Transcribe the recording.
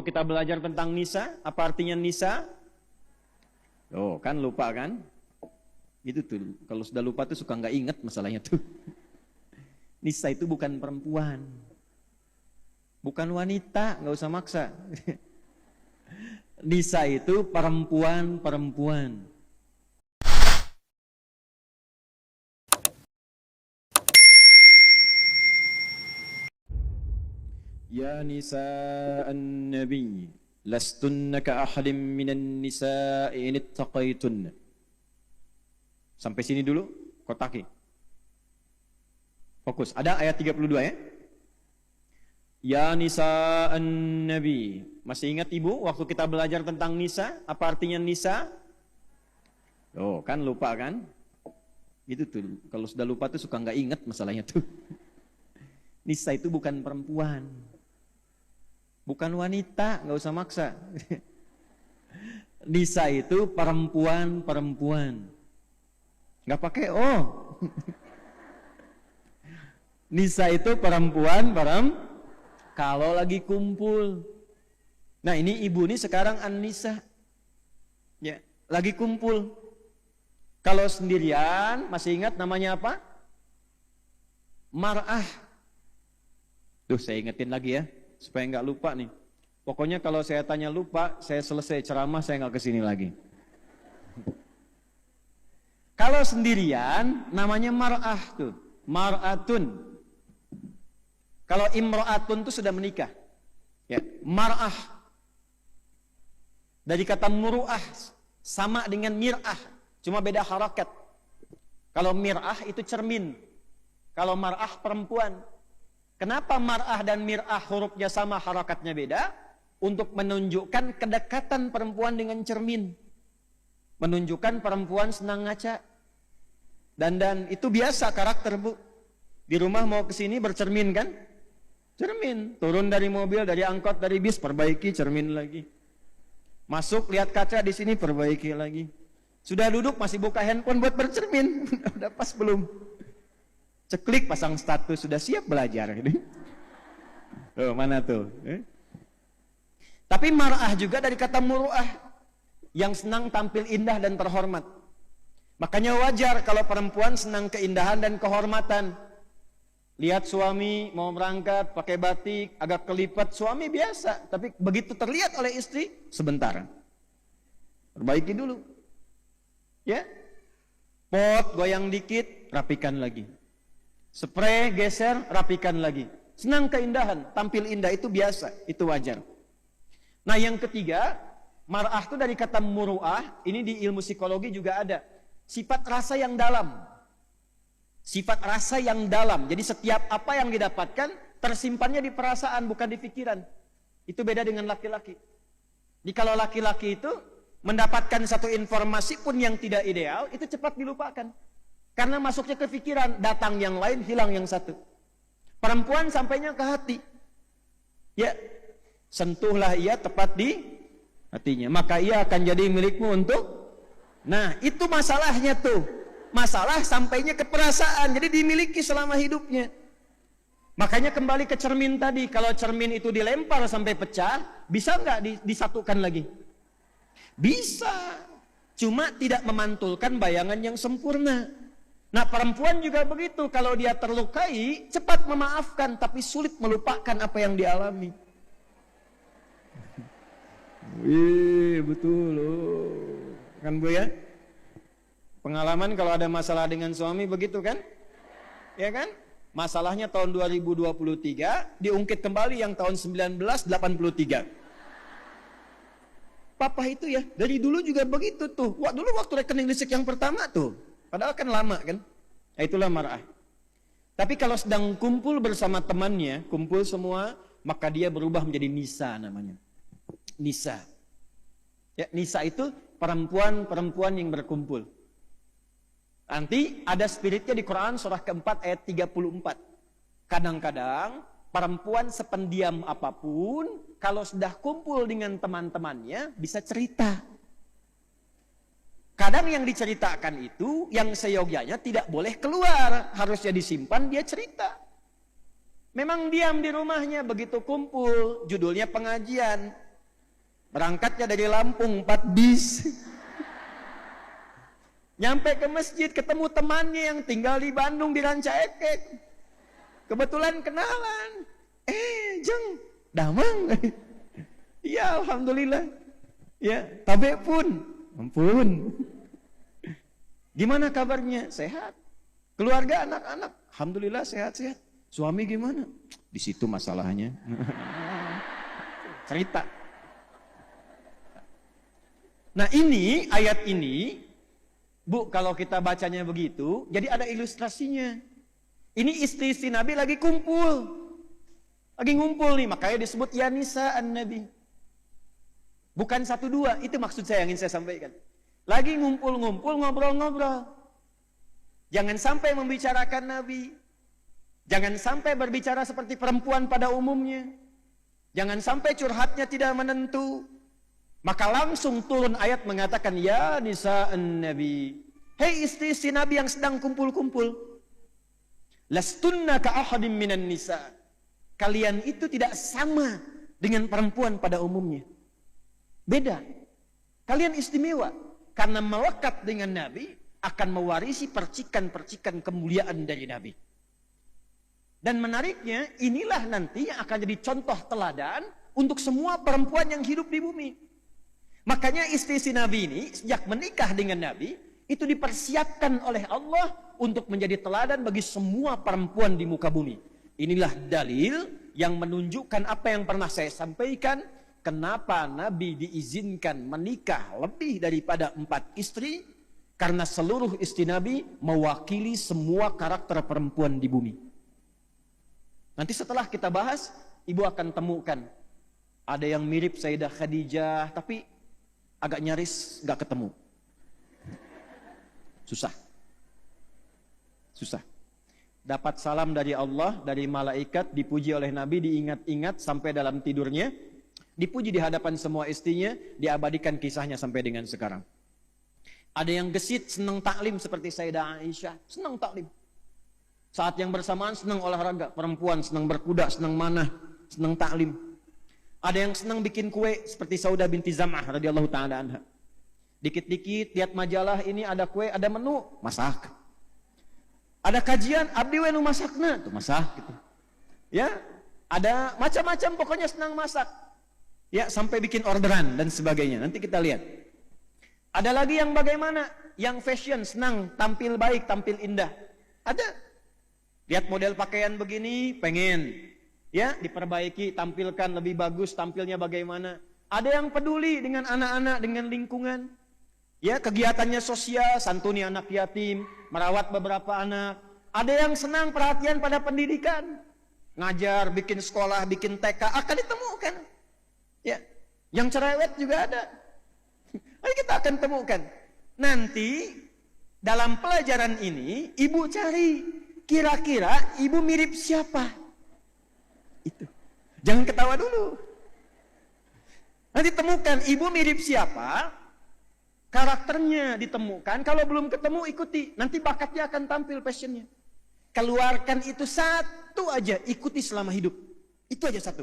kita belajar tentang nisa, apa artinya nisa? Oh, kan lupa kan? Itu tuh, kalau sudah lupa tuh suka nggak ingat masalahnya tuh. Nisa itu bukan perempuan. Bukan wanita, nggak usah maksa. Nisa itu perempuan-perempuan. Ya nisa'an nabi, lastunna ka ahadin minan nisa'i in ittaqaitunna. Sampai sini dulu, kotaki. Fokus. Ada ayat 32 ya. Ya nisa'an nabi. Masih ingat ibu waktu kita belajar tentang nisa? Apa artinya nisa? Oh, kan lupa kan? Itu tuh, kalau sudah lupa tuh suka nggak ingat masalahnya tuh. Nisa itu bukan perempuan. Bukan wanita, nggak usah maksa. Nisa itu perempuan-perempuan. Nggak pakai oh. Nisa itu perempuan-perempuan. Kalau lagi kumpul. Nah ini ibu nih sekarang an-nisa. Ya, lagi kumpul. Kalau sendirian, masih ingat namanya apa? Mar'ah. Duh, saya ingetin lagi ya, supaya nggak lupa nih. Pokoknya kalau saya tanya lupa, saya selesai ceramah, saya nggak kesini lagi. Kalau sendirian, namanya mar'ah tuh, mar'atun. Kalau imra'atun tuh sudah menikah. Ya, mar'ah. Dari kata muru'ah, sama dengan mir'ah, cuma beda harakat. Kalau mir'ah itu cermin. Kalau mar'ah perempuan. Kenapa mar'ah dan mir'ah hurufnya sama, harakatnya beda? Untuk menunjukkan kedekatan perempuan dengan cermin. Menunjukkan perempuan senang ngaca. Dan itu biasa karakter bu. Di rumah mau kesini bercermin kan? Cermin. Turun dari mobil, dari angkot, dari bis, perbaiki cermin lagi. Masuk lihat kaca di sini, perbaiki lagi. Sudah duduk masih buka handphone buat bercermin. Udah pas belum? Ceklik pasang status, sudah siap belajar. Oh, mana tuh? Tapi mar'ah juga dari kata muru'ah, yang senang tampil indah dan terhormat. Makanya wajar kalau perempuan senang keindahan dan kehormatan. Lihat suami mau berangkat pakai batik, agak kelipat, suami biasa. Tapi begitu terlihat oleh istri, sebentar. Perbaiki dulu. Ya, pot goyang dikit, rapikan lagi. Spray geser, rapikan lagi. Senang keindahan, tampil indah, itu biasa, itu wajar. Nah yang ketiga, mar'ah itu dari kata muru'ah, ini di ilmu psikologi juga ada. Sifat rasa yang dalam. Sifat rasa yang dalam. Jadi setiap apa yang didapatkan, tersimpannya di perasaan, bukan di pikiran. Itu beda dengan laki-laki. Jadi kalau laki-laki itu, mendapatkan satu informasi pun yang tidak ideal, itu cepat dilupakan. Karena masuknya ke pikiran, datang yang lain, hilang yang satu. Perempuan sampainya ke hati. Ya, sentuhlah ia tepat di hatinya. Maka ia akan jadi milikmu untuk... Nah, itu masalahnya tuh. Masalah sampainya ke perasaan, jadi dimiliki selama hidupnya. Makanya kembali ke cermin tadi. Kalau cermin itu dilempar sampai pecah, bisa nggak disatukan lagi? Bisa. Cuma tidak memantulkan bayangan yang sempurna. Nah perempuan juga begitu, kalau dia terlukai cepat memaafkan tapi sulit melupakan apa yang dialami. Wih betul loh. Kan bu ya? Pengalaman kalau ada masalah dengan suami begitu kan? Ya kan? Masalahnya tahun 2023 diungkit kembali yang tahun 1983. Papa itu ya dari dulu juga begitu tuh. Wah, dulu waktu rekening listrik yang pertama tuh. Padahal kan lama kan. Nah, itulah mar'ah. Tapi kalau sedang kumpul bersama temannya, kumpul semua, maka dia berubah menjadi nisa namanya. Nisa. Ya, nisa itu perempuan-perempuan yang berkumpul. Nanti ada spiritnya di Quran surah keempat ayat 34. Kadang-kadang perempuan sependiam apapun, kalau sudah kumpul dengan teman-temannya bisa cerita. Kadang yang diceritakan itu, yang seyogyanya tidak boleh keluar. Harusnya disimpan, dia cerita. Memang diam di rumahnya, begitu kumpul, judulnya pengajian. Berangkatnya dari Lampung 4 bis. Nyampe ke masjid ketemu temannya yang tinggal di Bandung di Ranca Ekek. Kebetulan kenalan. Jeng, damang. Ya alhamdulillah. Ya, tabe pun. Ampun. Gimana kabarnya? Sehat. Keluarga, anak-anak, alhamdulillah sehat-sehat. Suami gimana? Di situ masalahnya. Cerita. Nah ini, ayat ini, Bu, kalau kita bacanya begitu, jadi ada ilustrasinya. Ini istri-istri Nabi lagi kumpul. Lagi ngumpul nih, makanya disebut ya nisa an-nabi. Bukan 1-2, itu maksud saya yang ingin saya sampaikan. Lagi ngumpul-ngumpul, ngobrol-ngobrol. Jangan sampai membicarakan Nabi. Jangan sampai berbicara seperti perempuan pada umumnya. Jangan sampai curhatnya tidak menentu. Maka langsung turun ayat mengatakan, ya nisa an-nabi. Hei istri-istri Nabi yang sedang kumpul-kumpul. Lastunna ka ahadim minan nisa. Kalian itu tidak sama dengan perempuan pada umumnya. Beda. Kalian istimewa. Karena melekat dengan Nabi akan mewarisi percikan-percikan kemuliaan dari Nabi. Dan menariknya, inilah nanti yang akan jadi contoh teladan untuk semua perempuan yang hidup di bumi. Makanya istri-istri Nabi ini, sejak menikah dengan Nabi, itu dipersiapkan oleh Allah untuk menjadi teladan bagi semua perempuan di muka bumi. Inilah dalil yang menunjukkan apa yang pernah saya sampaikan, kenapa Nabi diizinkan menikah lebih daripada 4 istri, karena seluruh istri Nabi mewakili semua karakter perempuan di bumi. Nanti setelah kita bahas, ibu akan temukan ada yang mirip Sayyidah Khadijah, tapi agak nyaris nggak ketemu. Susah. Dapat salam dari Allah, dari malaikat, dipuji oleh Nabi, diingat-ingat sampai dalam tidurnya, dipuji di hadapan semua istrinya, diabadikan kisahnya sampai dengan sekarang. Ada yang gesit, senang taklim seperti Sayyidah Aisyah, senang taklim. Saat yang bersamaan senang olahraga, perempuan senang berkuda, senang manah, senang taklim. Ada yang senang bikin kue seperti Saudah binti Zam'ah radhiyallahu taala anha. Dikit-dikit lihat majalah ini ada kue, ada menu, masak. Ada kajian, abdi we nu masakna, tuh masak gitu. Ya, ada macam-macam pokoknya senang masak. Ya, sampai bikin orderan dan sebagainya. Nanti kita lihat. Ada lagi yang bagaimana? Yang fashion, senang tampil baik, tampil indah. Ada. Lihat model pakaian begini, pengen. Ya, diperbaiki, tampilkan lebih bagus, tampilnya bagaimana. Ada yang peduli dengan anak-anak, dengan lingkungan. Ya, kegiatannya sosial, santuni anak yatim, merawat beberapa anak. Ada yang senang perhatian pada pendidikan. Ngajar, bikin sekolah, bikin TK, akan ditemukan. Ya, yang cerewet juga ada. Nanti kita akan temukan. Nanti, dalam pelajaran ini, ibu cari, kira-kira ibu mirip siapa? Itu. Jangan ketawa dulu. Nanti temukan ibu mirip siapa, karakternya ditemukan. Kalau belum ketemu ikuti, nanti bakatnya akan tampil, passionnya. Keluarkan itu satu aja, ikuti selama hidup. Itu aja satu.